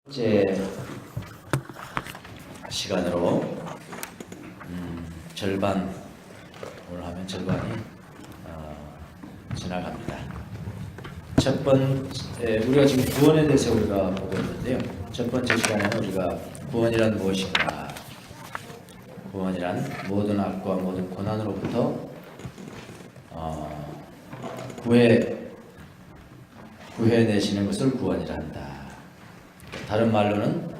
번째 시간으로 절반, 오늘 하면 절반이 지나갑니다. 첫 번째, 우리가 지금 구원에 대해서 우리가 보고 있는데요. 첫 번째 시간에는 우리가 구원이란 무엇인가, 구원이란 모든 악과 모든 고난으로부터 구해내시는 것을 구원이라 한다. 다른 말로는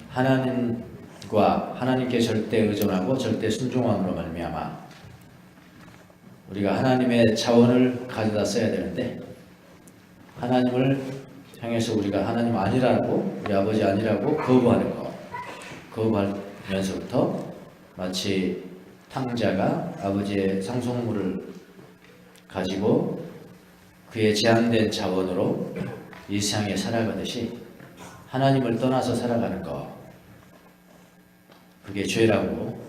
하나님께 절대 의존하고 절대 순종함으로 말미암아 우리가 하나님의 자원을 가져다 써야 되는데, 하나님을 향해서 우리가 하나님 아니라고, 우리 아버지 아니라고 거부하는 것, 거부하면서부터 마치 탕자가 아버지의 상속물을 가지고 그의 제한된 자원으로 이 세상에 살아가듯이 하나님을 떠나서 살아가는 것, 그게 죄라고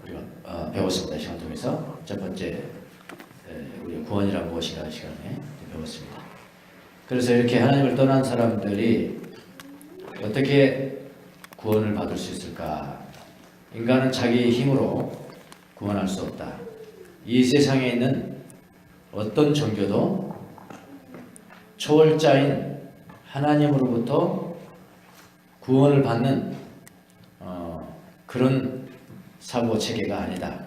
우리가 배웠습니다. 시간 통해서 첫 번째 우리 구원이란 무엇인가 시간에 배웠습니다. 그래서 이렇게 하나님을 떠난 사람들이 어떻게 구원을 받을 수 있을까? 인간은 자기 힘으로 구원할 수 없다. 이 세상에 있는 어떤 종교도 초월자인 하나님으로부터 구원을 받는 그런 사고 체계가 아니다.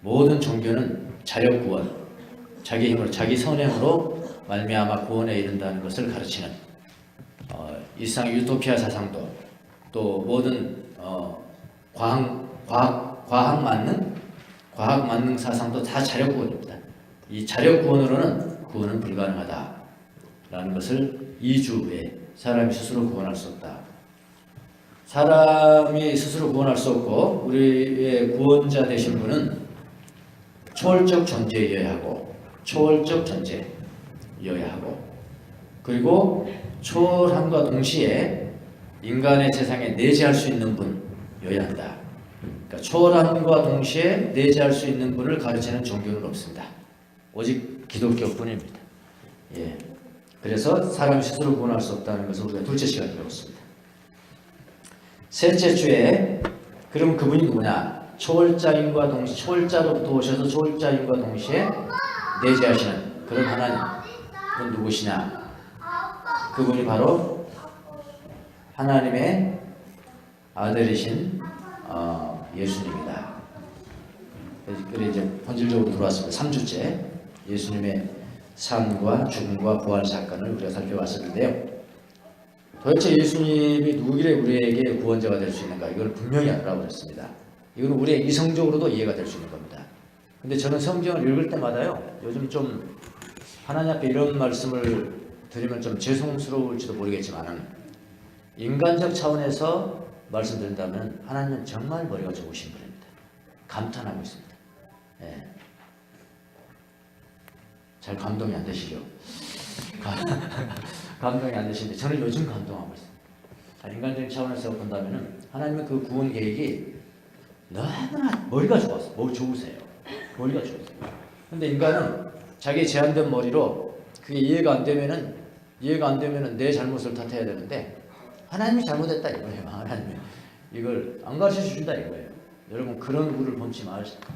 모든 종교는 자력 구원, 자기 힘으로, 자기 선행으로 말미암아 구원에 이른다는 것을 가르치는 이 세상 유토피아 사상도, 또 모든 과학 만능 사상도 다 자력 구원입니다. 이 자력 구원으로는 구원은 불가능하다라는 것을 이주에 사람이 스스로 구원할 수 없다. 사람이 스스로 구원할 수 없고, 우리의 구원자 되신 분은 초월적 존재여야 하고, 그리고 초월함과 동시에 인간의 세상에 내재할 수 있는 분여야 한다. 그러니까 초월함과 동시에 내재할 수 있는 분을 가르치는 종교는 없습니다. 오직 기독교뿐입니다. 예. 그래서 사람이 스스로 구원할 수 없다는 것을 우리가 둘째 시간에 배웠습니다. 셋째 주에 그럼 그분이 누구냐? 초월자인과 동시에, 초월자로부터 오셔서 초월자인과 동시에 내재하시는 그런 하나님, 그건 누구시냐? 그분이 바로 하나님의 아들이신 예수님이다. 그래서 이제 본질적으로 들어왔습니다. 3주째 예수님의 삶과 죽음과 부활 사건을 우리가 살펴봤었는데요. 도대체 예수님이 누구길래 우리에게 구원자가 될 수 있는가? 이걸 분명히 알아보고 있습니다. 이건 우리의 이성적으로도 이해가 될 수 있는 겁니다. 근데 저는 성경을 읽을 때마다요, 요즘 좀 하나님 앞에 이런 말씀을 드리면 좀 죄송스러울지도 모르겠지만은, 인간적 차원에서 말씀드린다면 하나님은 정말 머리가 좋으신 분입니다. 감탄하고 있습니다. 예. 잘 감동이 안 되시죠? 감동이 안 되시는데 저는 요즘 감동하고 있습니다. 인간적인 차원에서 본다면 하나님의 그 구원 계획이 너무나 머리가 좋았어요. 좋으세요. 머리가 좋으세요. 근데 인간은 자기 제한된 머리로 그게 이해가 안 되면은 내 잘못을 탓해야 되는데, 하나님이 잘못했다 이거예요. 하나님이 이걸 안 가르쳐 주신다 이거예요. 여러분, 그런 굴을 범치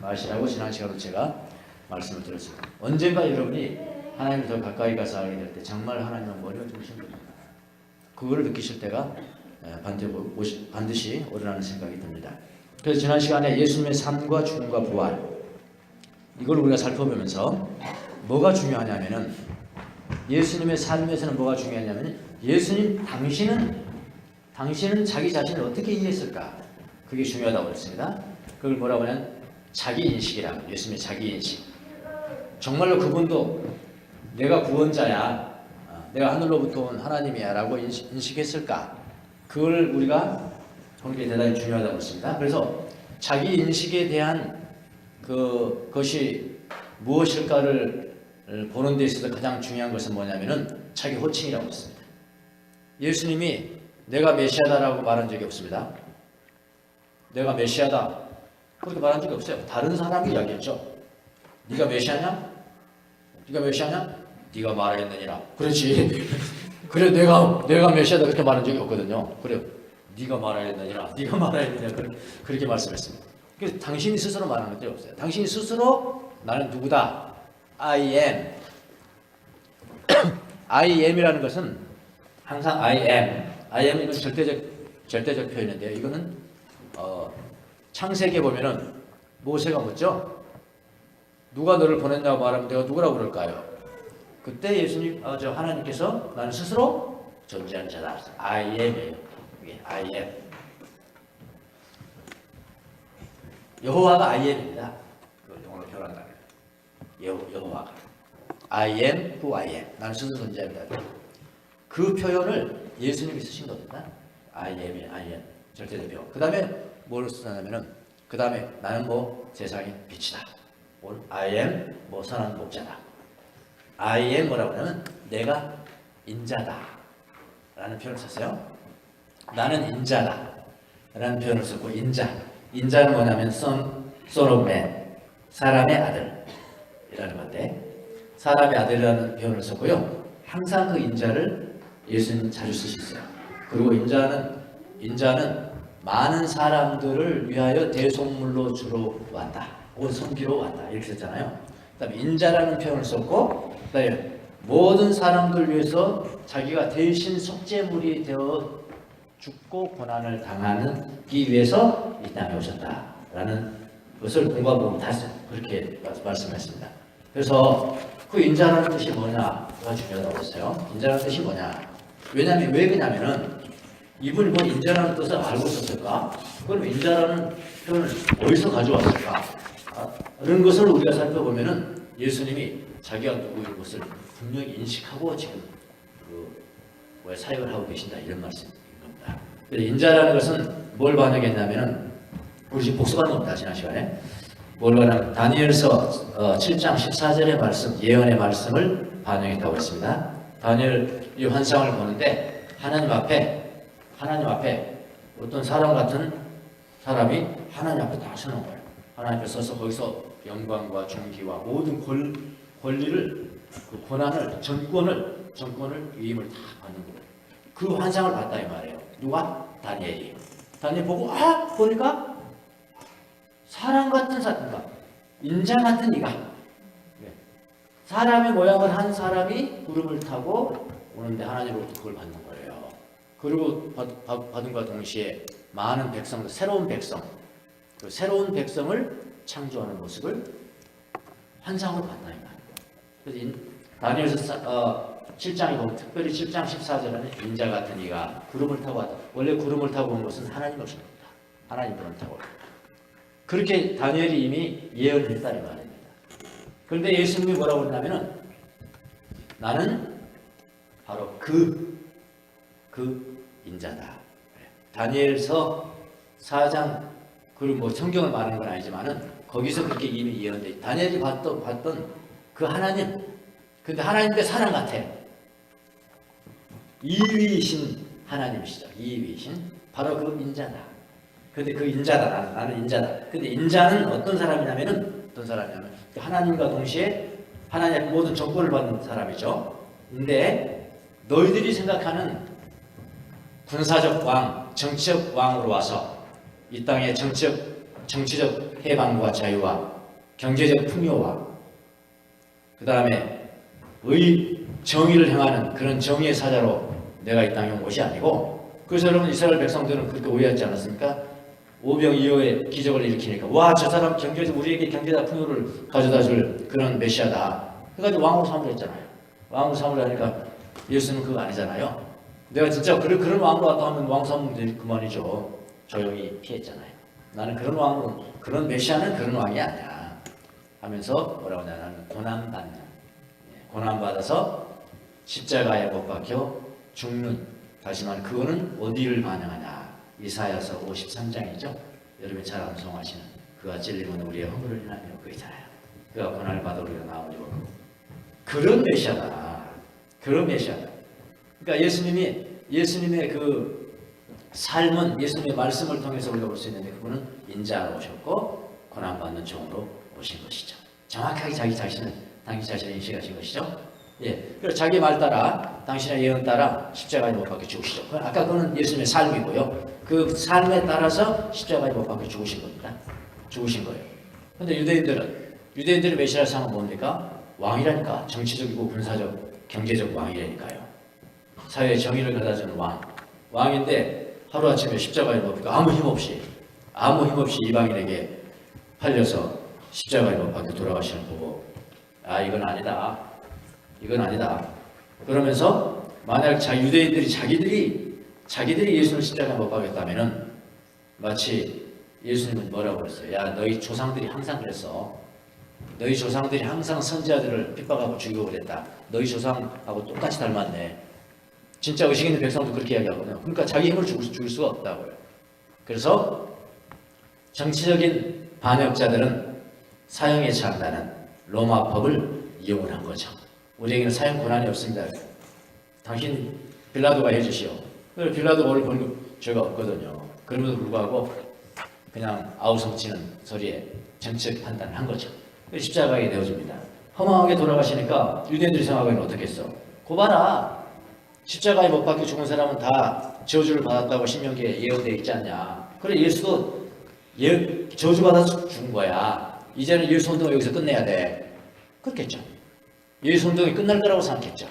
마시라고 지난 시간에 제가 말씀을 드렸습니다. 언젠가 여러분이 하나님을 더 가까이 가서 알게 될 때 정말 하나님은 머리가 좋으신 분입니다. 그거를 느끼실 때가 반드시 오리라는 생각이 듭니다. 그래서 지난 시간에 예수님의 삶과 죽음과 부활, 이걸 우리가 살펴보면서 뭐가 중요하냐면은, 예수님의 삶에서는 뭐가 중요하냐면, 예수님 당신은 자기 자신을 어떻게 이해했을까? 그게 중요하다고 했습니다. 그걸 뭐라고 하냐면 자기 인식이라, 예수님의 자기 인식. 정말로 그분도 내가 구원자야, 내가 하늘로부터 온 하나님이야 라고 인식했을까? 그걸 우리가 보는 게 대단히 중요하다고 했습니다. 그래서 자기 인식에 대한 그것이 무엇일까를 보는 데 있어서 가장 중요한 것은 뭐냐면은 자기 호칭이라고 했습니다. 예수님이 내가 메시아다라고 말한 적이 없습니다. 내가 메시아다 그렇게 말한 적이 없어요. 다른 사람이 이야기했죠. 네가 메시아냐? 네가 말하겠느니라. 그렇지. 그래 내가 메시아다 그렇게 말한 적이 없거든요. 그래 네가 말해야 되느니라 네가 말해야 되느냐 그렇게 말씀했습니다. 그래서 당신이 스스로 말하는 것들이 없어요. 당신이 스스로 나는 누구다. I am. I am이라는 것은 항상 I am 이건 절대적 표현인데요. 이거는 창세기에 보면은 모세가 묻죠. 누가 너를 보냈냐고 말하면 내가 누구라고 그럴까요? 그때 예수님, 하나님께서 나는 스스로 존재하는 자다. I am이에요. 이게 I am. 여호와가 I am입니다. 그 영어로 표현한다면 여호와가 I am who I am. 나는 스스로 존재합니다. 그 표현을 예수님이 쓰신 겁니다. I am 절대적 표현. 그 다음에 뭘 쓰냐면은 그 다음에 나는 세상의 빛이다. I am 선한 목자다. I am 뭐라고 하냐면 내가 인자다 라는 표현을 썼어요. 나는 인자다 라는 표현을 썼고 인자는 뭐냐면 son of man 사람의 아들 이라는 건데 사람의 아들이라는 표현을 썼고요. 항상 그 인자를 예수님 자주 쓰셨어요. 그리고 인자는 많은 사람들을 위하여 대속물로 주러 왔다. 혹은 섬기러 왔다. 이렇게 썼잖아요. 그 다음에 인자라는 표현을 썼고 그 다음에 모든 사람들 위해서 자기가 대신 속죄물이 되어 죽고 고난을 당하기 위해서 이 땅에 오셨다라는 것을 공부하고 다 그렇게 말씀했습니다. 그래서 그 인자라는 뜻이 뭐냐가 중요하다고 했어요. 인자라는 뜻이 뭐냐? 왜냐하면 왜 그러냐면은 이분이 인자라는 뜻을 알고 있었을까? 그럼 인자라는 표현을 어디서 가져왔을까? 그런 것을 우리가 살펴보면은 예수님이 자기가 누구인 것을 분명히 인식하고 지금 사역을 하고 계신다 이런 말씀인 겁니다. 인자라는 것은 뭘 반영했냐면은 우리 지금 복습하는 겁니다. 지난 시간에 뭘 반영? 다니엘서 7장 14절의 말씀 예언의 말씀을 반영했다고 했습니다. 다니엘이 환상을 보는데 하나님 앞에 어떤 사람 같은 사람이 하나님 앞에 다 서는 거예요. 하나님 앞에 서서 거기서 영광과 존귀와 모든 권리를 그 고난을 정권을 위임을 다 받는 거예요. 그 환상을 봤다 이 말이에요. 누가? 다니엘이. 다니엘 보고 보니까 사람 같은 사람과 인자 같은 이가 사람의 모양을 한 사람이 구름을 타고 오는데 하나님으로부터 그걸 받는 거예요. 그리고 받은 것과 동시에 많은 백성들, 새로운 백성을 창조하는 모습을 환상으로 봤다 이 말이에요. 그래서 다니엘서 7장에 보면 특별히 7장 14절에는 인자 같은 이가 구름을 타고 왔다. 원래 구름을 타고 온 것은 하나님 오십니다. 하나님 구름 타고 왔다. 그렇게 다니엘이 이미 예언을 했다 이 말입니다. 그런데 예수님이 뭐라고 그러냐면은 나는 바로 그 인자다. 다니엘서 4장 그리고 성경을 말하는 건 아니지만은 거기서 그렇게 이미 예언돼. 다니엘이 봤던 그 하나님. 근데 하나님께 사람 같아. 이위이신 하나님이시죠. 이위이신 바로 그 인자다. 근데 그 인자다. 나는 인자다. 근데 인자는 어떤 사람이냐면 하나님과 동시에 하나님의 모든 정권을 받는 사람이죠. 근데 너희들이 생각하는 군사적 왕, 정치적 왕으로 와서 이 땅의 정치적 해방과 자유와 경제적 풍요와 그 다음에 정의를 행하는 그런 정의의 사자로 내가 이 땅에 온 것이 아니고 그래서 여러분 이스라엘 백성들은 그렇게 오해하지 않았습니까? 오병이어의 기적을 일으키니까 와 저 사람 우리에게 경제적 풍요를 가져다 줄 그런 메시아다. 그래가지고 왕으로 삼으려 했잖아요. 왕으로 삼으려 하니까 예수는 그거 아니잖아요. 내가 진짜 그런 왕으로 왔다 하면 왕 삼으면 그만이죠. 조용히 피했잖아요. 나는 그런 메시아는 그런 왕이 아니야 하면서 뭐라고 하냐 나는 고난받아서 십자가에 못 박혀 죽는 다시 말해 그거는 어디를 반영하냐 이사야서 53장이죠. 여러분이 잘 암송하시는 그가 찔림은 우리의 허물을 인하여 그 있잖아요. 그가 고난을 받아 우리가 나오죠. 그런 메시아다. 그러니까 예수님의 그 삶은 예수님의 말씀을 통해서 우리가 볼 수 있는데 그분은 인자로 오셨고 고난받는 종으로 오신 것이죠. 정확하게 당신 자신을 인식하신 것이죠. 예. 그래서 자기 말 따라 당신의 예언 따라 십자가에 못 박혀 죽으시죠. 아까 그는 예수님의 삶이고요. 그 삶에 따라서 십자가에 못 박혀 죽으신 겁니다. 죽으신 거예요. 근데 유대인들의 메시아 상은 뭡니까? 왕이라니까. 정치적이고 군사적, 경제적 왕이라니까요. 사회의 정의를 가다주는 왕인데 하루아침에 십자가에 못 박혀 아무 힘 없이 이방인에게 팔려서 십자가에 못 박혀 돌아가시는 거고, 아 이건 아니다. 그러면서 만약 유대인들이 자기들이 예수를 십자가에 못 박였다면은 마치 예수님은 뭐라고 그랬어요? 야 너희 조상들이 항상 그랬어. 너희 조상들이 항상 선지자들을 핍박하고 죽이고 그랬다. 너희 조상하고 똑같이 닮았네. 진짜 의식 있는 백성도 그렇게 이야기하거든요. 그러니까 자기 힘으로 죽일 수가 없다고요. 그래서 정치적인 반역자들은 사형에 처한다는 로마 법을 이용을 한 거죠. 우리에게는 사형 권한이 없습니다. 당신 빌라도가 해주시오. 빌라도가 오늘 본 죄가 없거든요. 그럼에도 불구하고 그냥 아우성치는 소리에 정치적 판단을 한 거죠. 십자가에 내어줍니다. 허망하게 돌아가시니까 유대인들이 생각하기는 어떻겠어? 고봐라. 십자가에 못 박혀 죽은 사람은 다 저주를 받았다고 신명기에 예언되어 있지 않냐. 그래 예수도 저주받아서 죽은 거야. 이제는 예수 운동을 여기서 끝내야 돼. 그렇겠죠. 예수 운동이 끝날 거라고 생각했죠.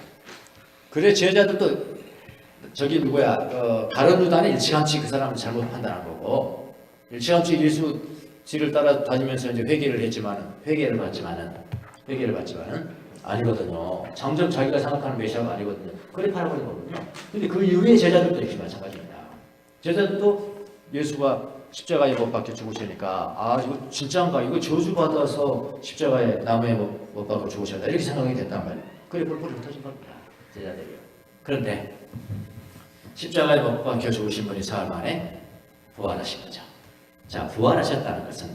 그래 제자들도 저기 누구야 다른 유다는 일찌감치 그 사람을 잘못 판단한 거고, 일찌감치 예수 뒤를 따라 다니면서 이제 회개를 받지만은 아니거든요. 점점 자기가 생각하는 메시아가 아니거든요. 그래 팔아버린 거거든요. 근데 그 이후에 제자들도 역시 마찬가지입니다. 제자들도 예수가 십자가에 못 박혀 죽으시니까 아 이거 진짜인가? 이거 저주받아서 십자가에 나무에 못 박혀 죽으셨다 이렇게 생각이 됐단 말이에요. 그래 뿔뿔이 흩어진 겁니다. 제자들이요. 그런데 십자가에 못 박혀 죽으신 분이 사흘 만에 부활하신 거죠. 자, 부활하셨다는 것은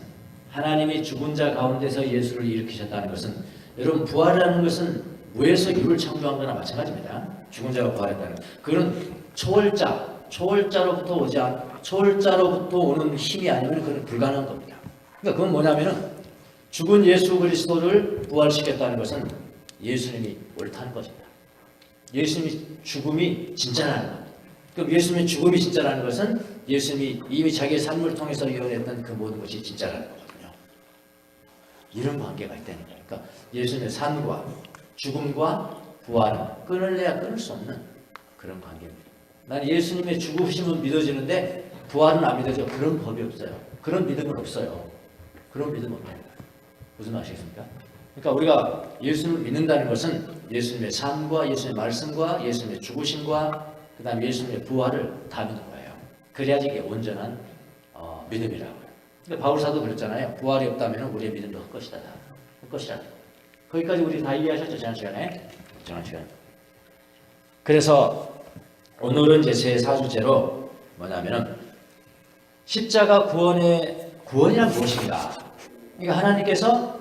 하나님이 죽은 자 가운데서 예수를 일으키셨다는 것은, 여러분 부활이라는 것은 무에서 유를 창조한 거나 마찬가지입니다. 죽은 자가 부활했다는 그런 초월자로부터 오는 힘이 아니면 그건 불가능한 겁니다. 그러니까 그건 뭐냐면은 죽은 예수 그리스도를 부활시켰다는 것은 예수님이 옳다는 것입니다. 예수님이 죽음이 진짜라는 겁니다. 그럼 예수님의 죽음이 진짜라는 것은 예수님이 이미 자기의 삶을 통해서 이뤄냈던 그 모든 것이 진짜라는 거거든요. 이런 관계가 있다니까요. 그러니까 예수님의 삶과 죽음과 부활은 끊을래야 끊을 수 없는 그런 관계입니다. 난 예수님의 죽으심은 믿어지는데 부활은 안 믿어져. 그런 법이 없어요. 그런 믿음은 없어요. 그런 믿음 없다는 거예요. 무슨 말이겠습니까? 그러니까 우리가 예수님을 믿는다는 것은 예수님의 삶과 예수님의 말씀과 예수님의 죽으심과 그 다음에 예수님의 부활을 다 믿는 거예요. 그래야지 이게 온전한 믿음이라고요. 그러니까 바울사도 그랬잖아요. 부활이 없다면 우리의 믿음도 헛것이다. 헛것이라. 거기까지 우리 다 이해하셨죠? 지난 시간에. 그래서 오늘은 이제 제 4주제로 뭐냐면은 십자가 구원이란 무엇인가? 그러니까 하나님께서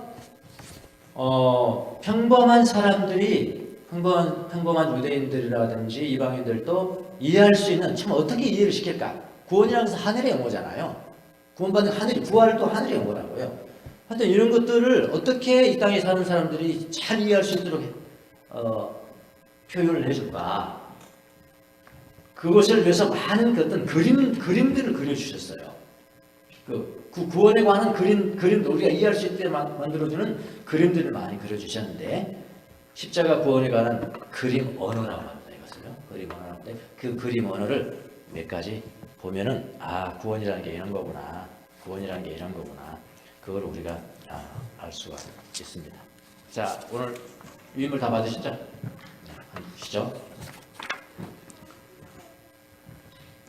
평범한 사람들이 평범한 유대인들이라든지 이방인들도 이해할 수 있는, 참 어떻게 이해를 시킬까? 구원이라는 것은 하늘의 영어잖아요. 구원받는 부활도 하늘의 영어라고요. 하여튼 이런 것들을 어떻게 이 땅에 사는 사람들이 잘 이해할 수 있도록 표현을 해줄까? 그것을 위해서 많은 어떤 그림들을 그려주셨어요. 그 구원에 관한 그림도 우리가 이해할 수 있게 만들어주는 그림들을 많이 그려주셨는데, 십자가 구원에 관한 그림 언어라고 합니다. 이것을요. 그림 언어인데 그 그림 언어를 몇 가지 보면은 구원이라는 게 이런 거구나. 그걸 우리가 알 수가 있습니다. 자, 오늘 유인물 다 받으셨죠? 보시죠.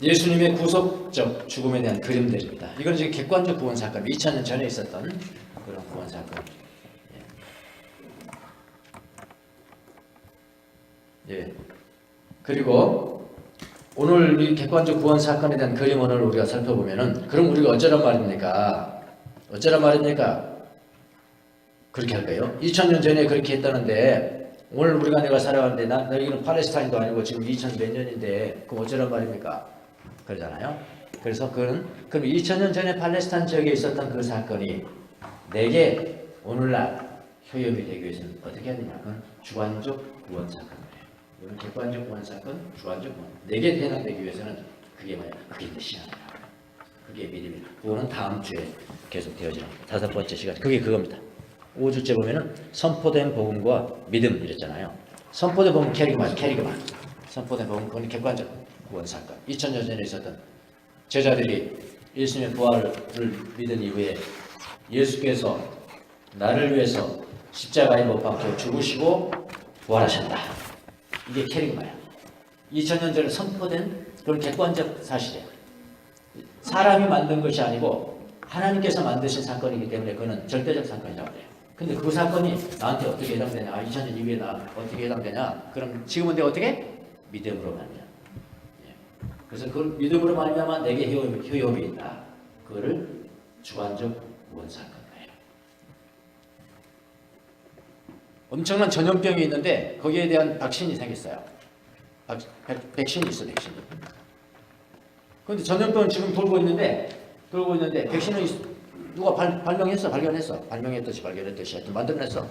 예수님의 구속적 죽음에 대한 그림들입니다. 이건 지금 객관적 구원 사건, 2000년 전에 있었던 그런 구원 사건. 예. 그리고 오늘 이 객관적 구원 사건에 대한 그림 언어를 우리가 살펴보면은, 그럼 우리가 어쩌란 말입니까? 그렇게 할까요? 2000년 전에 그렇게 했다는데 오늘 내가 살아가는데 여기는 팔레스타인도 아니고 지금 2000 몇 년인데 그럼 어쩌란 말입니까? 그러잖아요. 그래서 그럼 2000년 전에 팔레스타인 지역에 있었던 그 사건이 내게 오늘날 효용이 되기 위해서는 어떻게 해야 되냐? 주관적 구원 사건이에요. 이건 객관적 구원 사건, 주관적 구원. 내게 해당되기 위해서는 그게 뭐야? 그게 메시아입니다. 그게 믿음이에요. 그거는 다음 주에 계속 되어지는 겁니다. 다섯 번째 시간. 그게 그겁니다. 5주째 보면은 선포된 복음과 믿음 이랬잖아요. 선포된 복음 캐리그만. 선포된 복음 그건 객관적 구원 사건. 2000년 전에 있었던 제자들이 예수님의 부활을 믿은 이후에 예수께서 나를 위해서 십자가에 못 박혀 죽으시고 부활하셨다. 이게 캐리그마야. 2000년 전에 선포된 그런 객관적 사실이에요. 사람이 만든 것이 아니고 하나님께서 만드신 사건이기 때문에 그거는 절대적 사건이라고 해요. 근데 그 사건이 나한테 어떻게 해당되냐? 2000년 이후에 나 어떻게 해당되냐? 그럼 지금은 내가 어떻게? 믿음으로 말이야. 그래서 그 믿음으로 말미암아 내게 효용이 있다. 그거를 주관적 구원 사건이에요. 엄청난 전염병이 있는데 거기에 대한 백신이 생겼어요. 백신이 있어, 백신이. 그런데 전염병은 지금 돌고 있는데 백신은 누가 발명했듯이 하여튼 만들어냈어.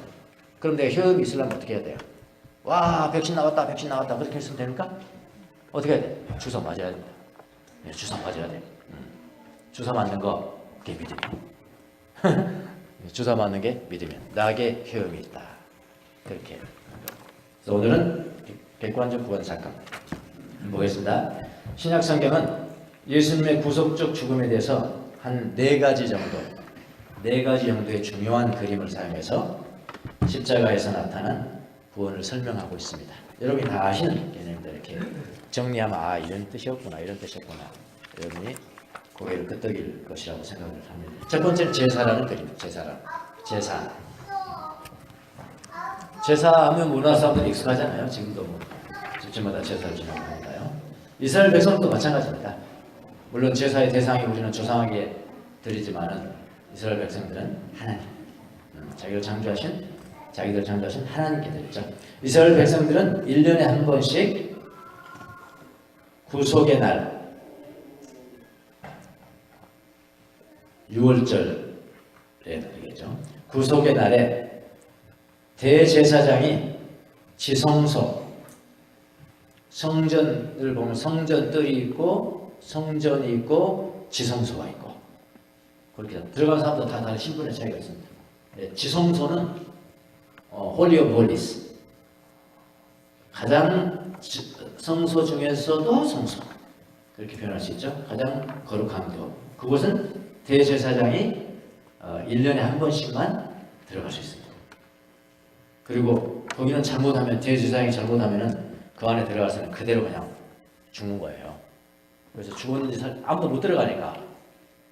그럼 내가 효험이 있으려면 어떻게 해야 돼요? 와, 백신 나왔다 그렇게 했으면 됩니까? 어떻게 해야 돼? 주사 맞아야 됩니다. 네, 주사 맞아야 돼. 주사 맞는 거 그게 믿음이야. 주사 맞는 게 믿음이야. 나에게 효험이 있다. 그렇게. 그래서 오늘은 객관적 구원 사건 보겠습니다. 신약 성경은 예수님의 구속적 죽음에 대해서 한 네 가지 정도의 중요한 그림을 사용해서 십자가에서 나타난 구원을 설명하고 있습니다. 여러분이 다 아시는 개념들 이렇게 정리하면 이런 뜻이었구나. 여러분이 고개를 끄덕일 것이라고 생각을 합니다. 첫 번째는 제사라는 그림입니다. 제사하면 문화 사람들이 익숙하잖아요. 지금도 집집마다 제사를 지내고 하니까요. 이스라엘 백성도 마찬가지입니다. 물론 제사의 대상이 우리는 조상에게 드리지만은 이스라엘 백성들은 하나님, 자기들 창조하신 하나님께 드렸죠. 이스라엘 백성들은 1년에 한 번씩 구속의 날, 6월절에 드리겠죠. 구속의 날에 대제사장이 지성소, 성전을 보면 성전뜰이 있고 성전이 있고 지성소가 있고 그렇게 들어간 사람도 다 다른 신분의 차이가 있습니다. 지성소는 홀리 오브 홀리스, 가장 성소 중에서도 성소, 그렇게 표현할 수 있죠. 가장 거룩한 곳. 그곳은 대제사장이 1년에 한 번씩만 들어갈 수 있습니다. 그리고 거기는 대제사장이 잘못하면은 그 안에 들어가서는 그대로 그냥 죽는 거예요. 그래서 죽었는지 아무도 못 들어가니까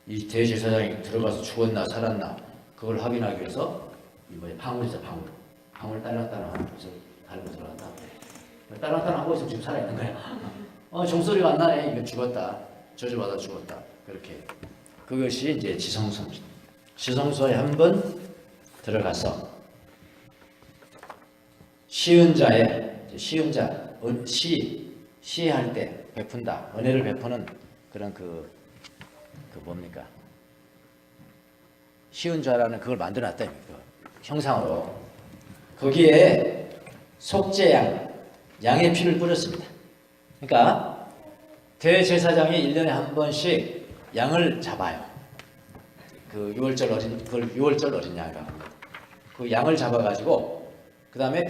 이 대제사장이 들어가서 죽었나 살았나 그걸 확인하기 위해서 이번에 방울이죠. 방울 딸랑딸랑 하면서 달고 들어간다. 딸랑딸랑 하고 있으면 지금 살아있는 거야. 종소리가 안 나네. 이거 죽었다. 저주받아 죽었다. 그렇게. 그것이 이제 지성소입니다. 지성소에 한 번 들어가서 시할 때 베푼다. 은혜를 베푸는 그런 그 뭡니까? 시은자라는 그걸 만들어놨다. 형상으로. 거기에 양의 피를 뿌렸습니다. 그러니까 대제사장이 1년에 한 번씩 양을 잡아요. 그 6월절 어린 양이라고 합니다. 그 양을 잡아가지고 그 다음에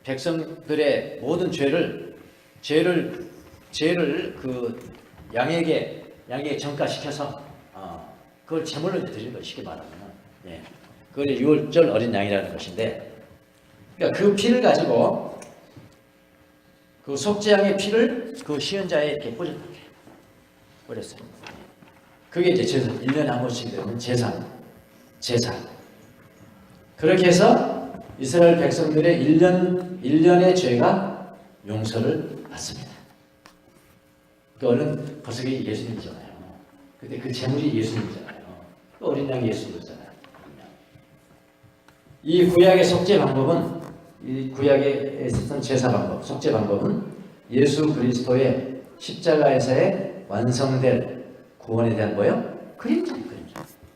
백성들의 모든 죄를 그 양에게 전가시켜서 그걸 제물로 드리는 거예요. 쉽게 말하면. 그게 6월절 어린 양이라는 것인데, 그러니까 그 피를 가지고 그 속죄양의 피를 그 시은자에 이렇게 뿌렸어요. 그게 이제 제사, 1년에 한 번씩 되는 제사. 그렇게 해서 이스라엘 백성들의 1년의 죄가 용서를 받습니다. 그거는 벌써 예수님이잖아요. 근데 그 제물이 예수님이잖아요. 그 어린 양이 예수님이잖아요. 이 구약의 속죄 방법은, 이 구약에 있었던 제사 방법, 속죄 방법은 예수 그리스도의 십자가에서의 완성될 구원에 대한 거예요. 그림자예요.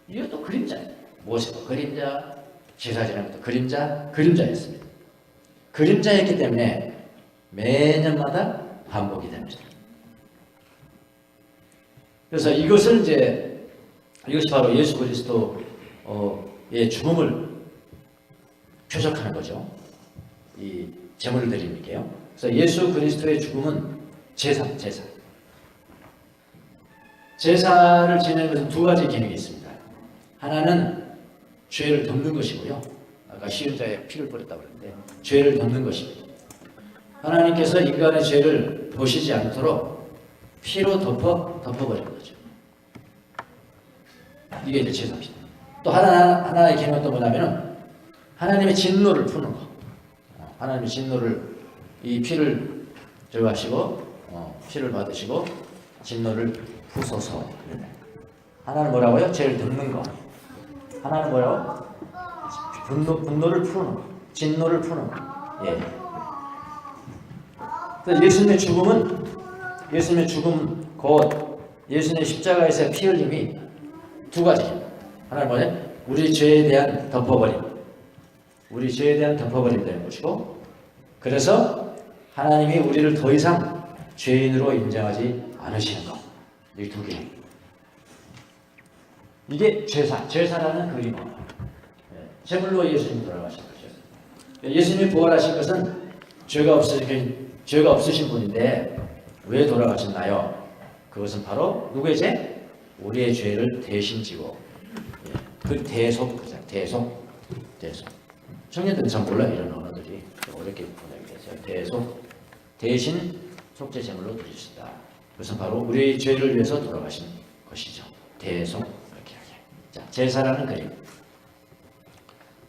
이것도 그림자예요. 무엇이고 그림자, 제사 지내는 것도 그림자였습니다. 그림자였기 때문에 매년마다 반복이 됩니다. 그래서 이것을 이것이 바로 예수 그리스도의 죽음을 표적하는 거죠. 이 제물을 드리는 게요. 그래서 예수 그리스도의 죽음은 제사를 지내는 것은 두 가지 기능이 있습니다. 하나는 죄를 덮는 것이고요. 아까 시은자에 피를 뿌렸다고 그랬는데 죄를 덮는 것입니다. 하나님께서 인간의 죄를 보시지 않도록 피로 덮어버리는 거죠. 이게 이제 제사입니다. 또 하나의 기능은 또 뭐냐면은 하나님의 진노를 푸는 거. 하나님의 진노를 이 피를 저하시고 피를 받으시고 진노를 푸소서. 하나는 뭐라고요? 죄를 덮는 거. 하나는 뭐라고? 분노를 푸는 거. 진노를 푸는 거. 예. 그래서 예수님의 죽음은 곧 예수님의 십자가에서의 피 흘림이 두 가지입니다. 하나는 뭐냐? 우리 죄에 대한 덮어버림. 우리 죄에 대한 덮어버림 되는 것이고, 그래서 하나님이 우리를 더 이상 죄인으로 인정하지 않으시는 것. 이 두 개. 이게 제사라는 그림입니다. 제물로 예수님이 돌아가신 거죠. 예수님이 부활하신 것은 죄가 없으신 분인데 왜 돌아가셨나요? 그것은 바로 누구의 죄? 우리의 죄를 대신 지고, 그 대속. 청년들은 잘 몰라요. 이런 언어들이 어렵게 번역이 됐어요. 대속, 대신 속죄 제물로 드리셨다. 그것은 바로 우리의 죄를 위해서 돌아가신 것이죠. 대속. 이렇게 하게. 자, 제사라는 그림.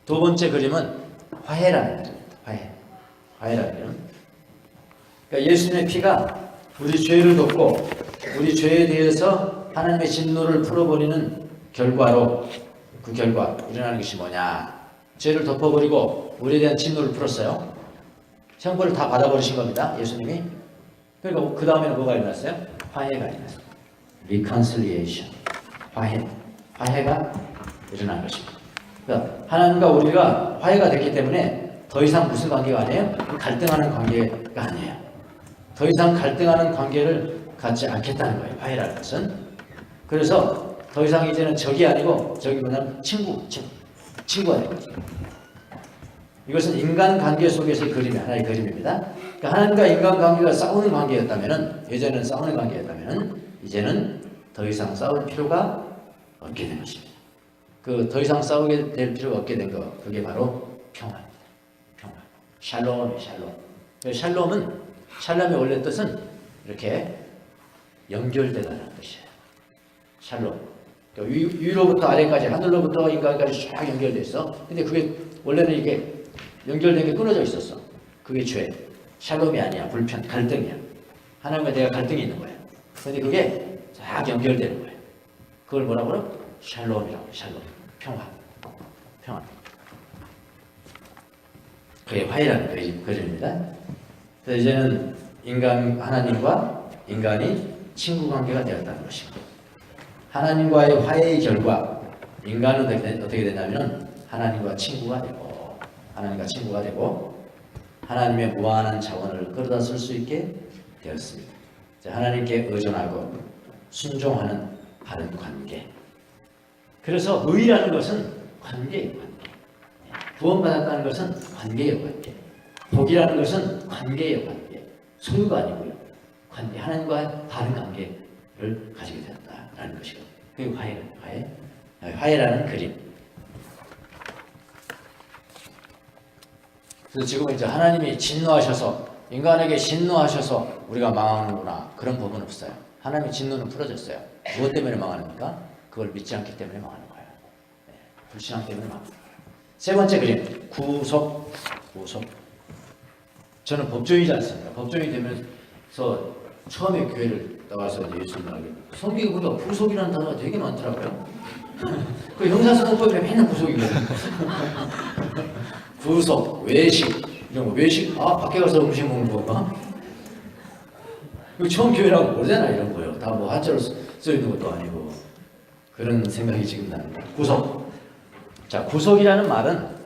두 번째 그림은 화해라는 그림입니다. 화해라는 그림. 그러니까 예수님의 피가 우리 죄를 덮고 우리 죄에 대해서 하나님의 진노를 풀어버리는 결과로, 그 결과 일어나는 것이 뭐냐? 죄를 덮어버리고 우리에 대한 진노를 풀었어요. 형벌을 다 받아버리신 겁니다. 예수님이. 그러니까 그 다음에는 뭐가 일어났어요? 화해가 일어났어요. Reconciliation. 화해가 일어난 것입니다. 그러니까 하나님과 우리가 화해가 됐기 때문에 더 이상 무슨 관계가 아니에요? 갈등하는 관계가 아니에요. 더 이상 갈등하는 관계를 갖지 않겠다는 거예요. 화해라는 것은. 그래서 더 이상 이제는 적이 아니고 저기 뭐냐면 친구가 되는 거죠. 이것은 인간관계 속에서의 하나의 그림입니다. 그러니까 하나님과 인간관계가 싸우는 관계였다면, 예전에는 싸우는 관계였다면 이제는 더 이상 싸울 필요가 없게 된 것입니다. 그 더 이상 싸우게 될 필요가 없게 된 것, 그게 바로 평화입니다. 평화. 샬롬. 샬롬의 원래 뜻은 이렇게 연결되다는 뜻이에요. 샬롬. 그러니까 위로부터 아래까지, 하늘로부터 인간까지 쫙 연결돼 있어. 근데 그게 원래는 이게 연결된 게 끊어져 있었어. 그게 죄. 샬롬이 아니야. 불편, 갈등이야. 하나님과 내가 갈등이 있는 거야. 근데 그게 쫙 연결되는 거예요. 그걸 뭐라고 그래요? 샬롬이라고. 샬롬. 평화. 그게 화해라는 그림입니다. 그래서 이제는 하나님과 인간이 친구 관계가 되었다는 것이고, 하나님과의 화해의 결과, 인간은 어떻게 되냐면 하나님과 친구가 되고, 하나님의 무한한 자원을 끌어다 쓸 수 있게 되었습니다. 하나님께 의존하고 순종하는 바른 관계. 그래서 의라는 것은 관계예요. 구원받았다는 것은 관계예요. 관계. 복이라는 것은 관계예요. 관계. 소유가 아니고요. 관계. 하나님과 바른 관계를 가지게 되었다라는 것이고, 그게 화해라는 그림. 그래서 지금 이제 하나님이 진노하셔서, 인간에게 진노하셔서 우리가 망하는구나, 그런 법은 없어요. 하나님의 진노는 풀어졌어요. 무엇 때문에 망하는가? 그걸 믿지 않기 때문에 망하는 거예요. 불신앙 때문에 망하는 거예요. 세 번째 그림, 구속. 저는 법조인이지 않습니까? 법조인이 되면서 처음에 교회를 나와서 예수님을 알게, 성경에 보니까 구속이라는 단어가 되게 많더라고요. 그 형사소송법에 맨날 구속이거든요. 구속, 외식, 이런 거. 외식, 밖에 가서 음식 먹는 건가? 처음 교회라고 모르잖아, 이런 거요. 다 뭐 한자로 써 있는 것도 아니고. 그런 생각이 지금 납니다. 구속. 자, 구속이라는 말은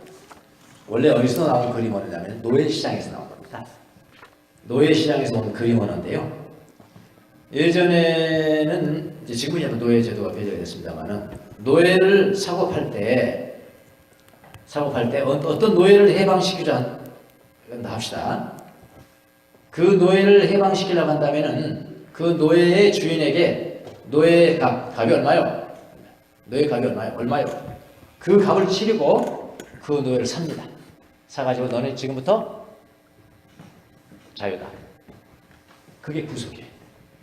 원래 어디서 나온 그림 언어냐면 노예시장에서 나온 겁니다. 노예시장에서 온 그림 언어인데요. 예전에는 이제 지금은 노예 제도가 폐지가 됐습니다만은 노예를 사고 팔 때 어떤 노예를 해방시키자 합시다. 그 노예를 해방시키려고 한다면은 그 노예의 주인에게 노예 값이 얼마요? 노예 값이 얼마요? 그 값을 치르고 그 노예를 삽니다. 사가지고 너는 지금부터 자유다. 그게 구속이에요.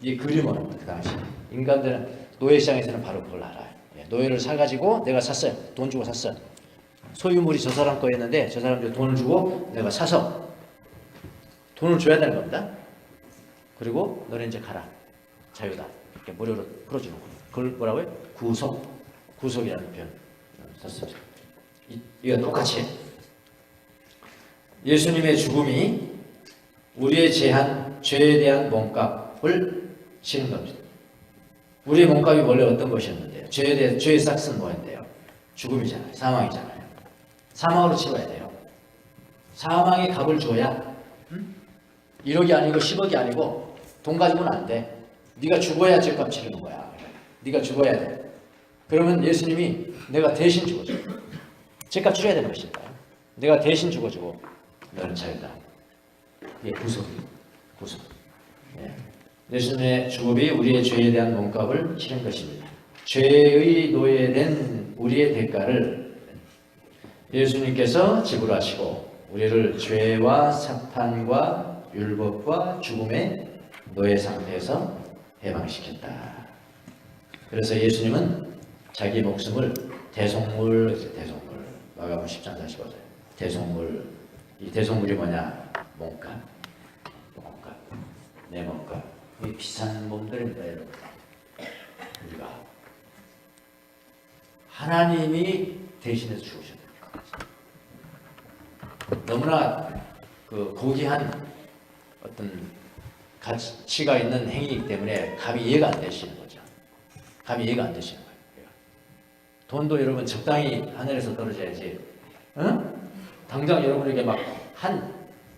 이게 그림은 그 당시 인간들은 노예시장에서는 바로 그걸 알아요. 노예를 사가지고 내가 샀어요. 돈 주고 샀어요. 소유물이 저 사람 거였는데 저 사람한테 돈을 주고 내가 사서 돈을 줘야 되는 겁니다. 그리고 너는 이제 가라. 자유다. 이렇게 무료로 풀어주는 거예요. 그걸 뭐라고요? 구속이라는 표현 썼습니다. 이거 똑같이 예수님의 죽음이 우리의 죄에 대한 몸값을 치는 겁니다. 우리의 몸값이 원래 어떤 것이었는데요? 죄의 싹은 뭐였는데요? 죽음이잖아요. 사망이잖아요. 사망으로 치러야 돼요. 사망의 값을 줘야 1억이 아니고 10억이 아니고 돈 가지고는 안 돼. 네가 죽어야 죄값 치르는 거야. 네가 죽어야 돼. 그러면 예수님이 내가 대신 죽어줘. 죄값 치러야 되는 것이니까요. 내가 대신 죽어주고 너는 자유다. 이게 구속. 예. 예수님의 죽음이 우리의 죄에 대한 몸값을 치른 것입니다. 죄의 노예된 우리의 대가를 예수님께서 지불하시고 우리를 죄와 사탄과 율법과 죽음의 노예 상태에서 해방시켰다. 그래서 예수님은 자기 목숨을 대속물 마가복음 10장 45절 대속물. 이 대속물이 뭐냐? 몸값. 내 몸값. 이 비싼 몸들입니다, 여러분. 우리가 하나님이 대신해서 죽으셨다. 너무나 그 고귀한 어떤 가치가 있는 행위이기 때문에 감히 이해가 안 되시는 거죠. 감히 이해가 안 되시는 거예요. 돈도 여러분 적당히 하늘에서 떨어져야지. 응? 당장 여러분에게 막 한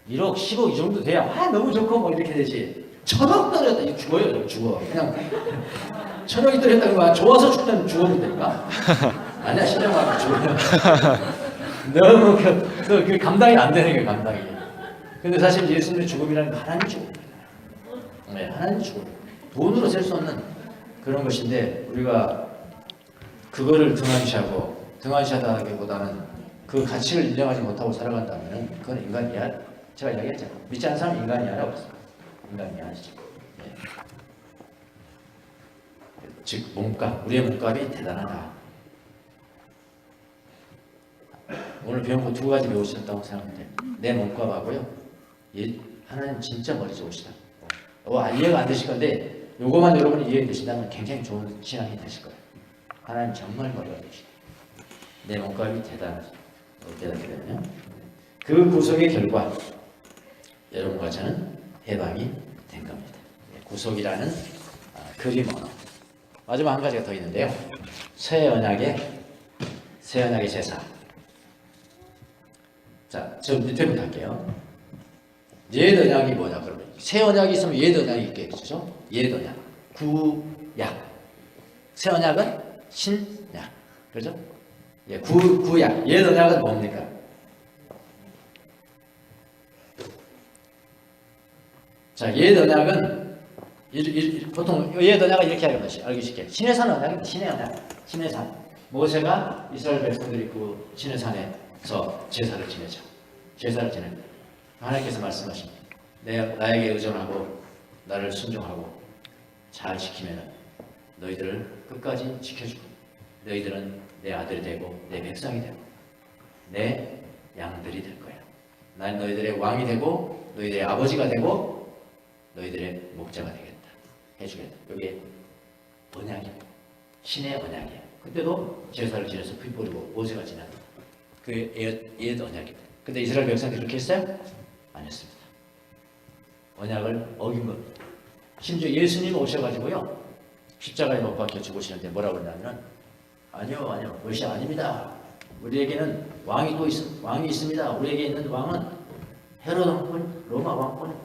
1억, 10억 이 정도 돼야 너무 좋고 뭐 이렇게 되지. 1000억 떨어졌다. 이거 죽어요. 죽어. 그냥 1000억이 떨어졌다는 거야. 좋아서 죽면 죽어도 되니까. 아니야. 신령하고 죽어요. 너무 그 감당이 안 되는 거예요. 감당이. 근데 사실 예수님의 죽음이라는 건 하나님 죽음입니다. 네, 하나님 죽음. 돈으로 셀 수 없는 그런 것인데 우리가 그거를 등한시하다기보다는 그 가치를 인정하지 못하고 살아간다면 그건 인간이야. 제가 이야기했잖아요. 믿지 않는 사람은 인간이야라고 했어요. 인간이야시죠. 네. 즉 몸값, 우리의 몸값이 대단하다. 오늘 배운 거 2가지 배우셨다고 생각하는데 내 몸값하고요. 하나님 진짜 머리 좋으시다. 이해가 안 되실 건데 요거만 여러분이 이해되신다면 굉장히 좋은 신앙이 되실 거예요. 하나님 정말 머리가 좋으시다. 내 몸값이 대단하죠. 대단하거든요. 그 구속의 결과 여러분과 저는 해방이 된 겁니다. 구속이라는 그림 언어. 마지막 한 가지가 더 있는데요. 새 언약의 제사. 자, 저 밑에부터 할게요. 옛 언약이 뭐냐 그러면 새 언약이 있으면 옛 언약이 있겠죠. 옛 언약, 구약. 새 언약은 신약, 그렇죠? 예, 구약. 옛 언약은 뭡니까? 자, 옛 언약은 보통 옛 언약은 이렇게 알기 쉽게 신의 산 언약입니다. 신의 언약, 신의 산. 모세가 이스라엘 백성들이 그 신의 산에서 제사를 지내죠. 제사를 지내. 하나님께서 말씀하십니다. 나에게 의존하고 나를 순종하고 잘 지키면 너희들을 끝까지 지켜주고 너희들은 내 아들이 되고 내 백성이 되고 내 양들이 될 거야. 난 너희들의 왕이 되고 너희들의 아버지가 되고 너희들의 목자가 되겠다. 해주겠다. 이게 언약이야. 신의 언약이야. 그때도 제사를 지내서 피 뿌리고 모세가 지내는 그 옛 언약입니다. 근데 이스라엘 백성들이 그렇게 했어요? 안 했습니다. 언약을 어긴 겁니다. 심지어 예수님 오셔가지고요. 십자가에 못 박혀 죽으시는데 뭐라고 했냐면 아니요 그것이 아닙니다. 우리에게는 왕이 있습니다. 우리에게 있는 왕은 헤롯 왕권, 로마 왕권.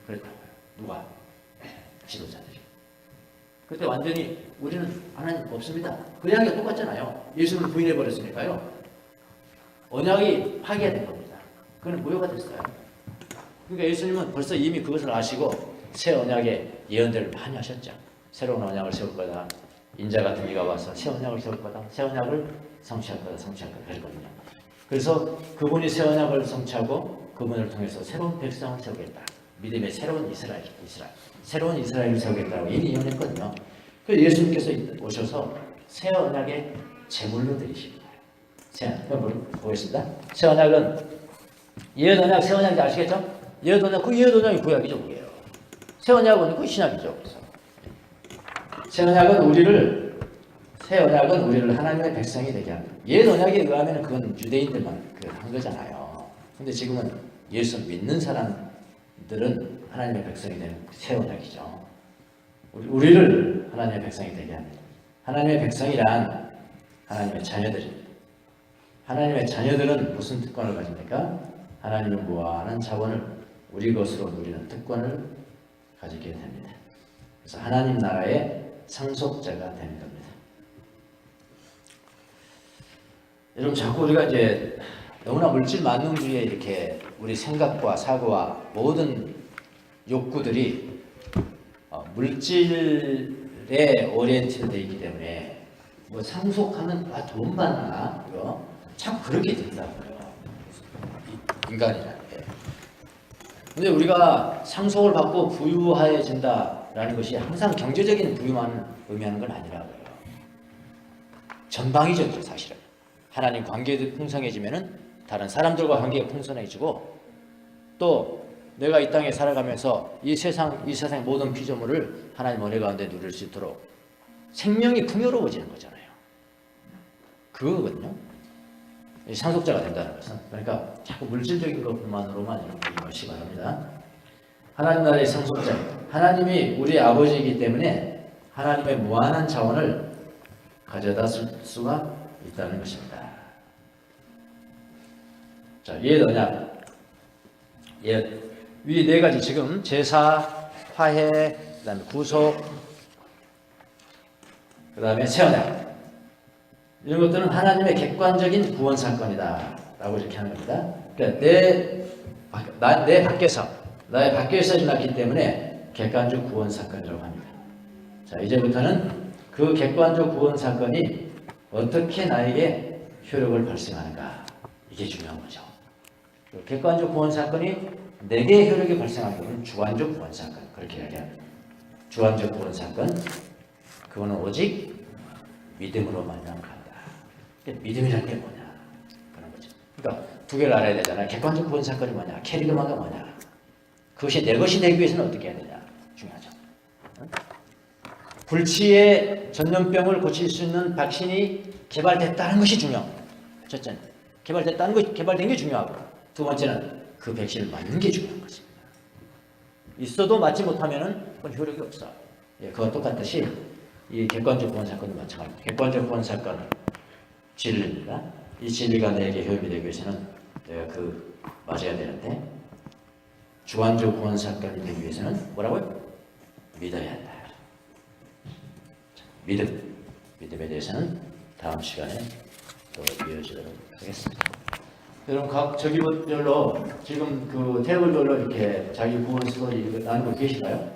그랬다고요. 누가? 지도자들이. 그때 완전히 우리는 하나님 없습니다. 그 이야기가 똑같잖아요. 예수를 부인해 버렸으니까요. 언약이 파괴된 겁니다. 그건 무효가 됐어요. 그러니까 예수님은 벌써 이미 그것을 아시고 새 언약의 예언들을 많이 하셨죠. 새로운 언약을 세울 거다. 인자 같은 이가 와서 새 언약을 세울 거다. 새 언약을 성취할 거다. 성취할 거다. 그랬거든요. 그래서 그분이 새 언약을 성취하고 그분을 통해서 새로운 백성을 세우겠다. 믿음의 새로운 이스라엘. 새로운 이스라엘을 세우겠다고 이미 예언했거든요. 그래서 예수님께서 오셔서 새 언약의 제물로 드리십니다. 새 언약 보겠습니다. 새 언약은 옛 언약, 새 언약인지 아시겠죠? 옛 언약, 그 옛 언약이 구약이죠, 그게요. 새 언약은 그 신약이죠. 그래서 새 언약은 우리를 하나님의 백성이 되게 합니다. 옛 언약에 의하면 그건 유대인들만 한 거잖아요. 근데 지금은 예수 믿는 사람들은 하나님의 백성이 되는 새 언약이죠. 우리를 하나님의 백성이 되게 합니다. 하나님의 백성이란 하나님의 자녀들입니다. 하나님의 자녀들은 무슨 특권을 가집니까? 하나님의 무한한 자원을 우리 것으로 누리는 특권을 가지게 됩니다. 그래서 하나님 나라의 상속자가 되는 겁니다. 여러분 자꾸 우리가 이제 너무나 물질 만능주의에 이렇게 우리 생각과 사고와 모든 욕구들이 물질에 오리엔티드 되어 있기 때문에 뭐 상속하면 돈 받나 이거 참 그렇게 된다고요. 인간이라는 게. 근데 우리가 상속을 받고 부유해진다라는 것이 항상 경제적인 부유만 의미하는 건 아니라고요. 전방위적이죠, 사실은. 하나님 관계도 풍성해지면은 다른 사람들과 관계가 풍성해지고 또 내가 이 땅에 살아가면서 이 세상의 모든 피조물을 하나님 은혜 가운데 누릴 수 있도록 생명이 풍요로워지는 거잖아요. 그거거든요. 상속자가 된다는 것은. 그러니까 자꾸 물질적인 것만으로만 이런 보지 마시기 바랍니다. 하나님 나라의 상속자, 하나님이 우리 아버지이기 때문에 하나님의 무한한 자원을 가져다 쓸 수가 있다는 것입니다. 자, 옛 언약, 위 네 가지 지금 제사, 화해, 그다음에 구속, 그다음에 새 언약. 이런 것들은 하나님의 객관적인 구원 사건이다 라고 이렇게 하는 겁니다. 그러니까 내 밖에서 나의 밖에서 일어났기 때문에 객관적 구원 사건이라고 합니다. 자, 이제부터는 그 객관적 구원 사건이 어떻게 나에게 효력을 발생하는가, 이게 중요한 거죠. 그 객관적 구원 사건이 내게 효력이 발생하는 것은 주관적 구원 사건, 그렇게 이야기합니다. 주관적 구원 사건, 그거는 오직 믿음으로 말미암아. 믿음이라는 게 뭐냐 그런 거죠. 그러니까 두 개를 알아야 되잖아요. 객관적 구원 사건이 뭐냐, 캐리그마가 뭐냐, 그것이 내 것이 되기 위해서는 어떻게 해야 되냐, 중요하죠. 불치의 전염병을 고칠 수 있는 백신이 개발됐다는 것이 중요하고, 첫째는 개발된 게 중요하고, 두 번째는 그 백신을 맞는 게 중요한 것입니다. 있어도 맞지 못하면은 그건 효력이 없어. 그와 똑같듯이 이 객관적 구원 사건도 마찬가지입니다. 객관적 구원 사건은 진리입니다. 이 진리가 내게 효험이 되기 위해서는 내가 맞아야 되는데, 주관적 구원 사건이 되기 위해서는 뭐라고요? 믿어야 한다. 믿음에 대해서는 다음 시간에 또 이어지도록 하겠습니다. 여러분 각 저기별로 지금 그 테이블별로 이렇게 자기 구원 스토리 나누고 계신가요?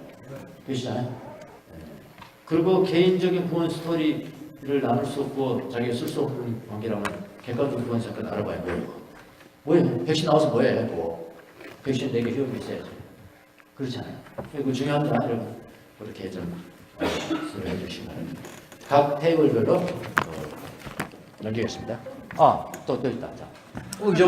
계시잖아요. 네. 그리고 개인적인 구원 스토리를 나눌 수 없고 자기가 쓸 수 없는 관계라면 객관적 구원 사건 알아봐야 뭐예요? 백신 나와서 뭐예요? 뭐 백신 내게 효용이 있어야지. 그렇잖아요. 그리고 중요합니다, 여러분. 그렇게 좀 소개해 주시면 각 테이블별로 넘기겠습니다. 또 있다. 자.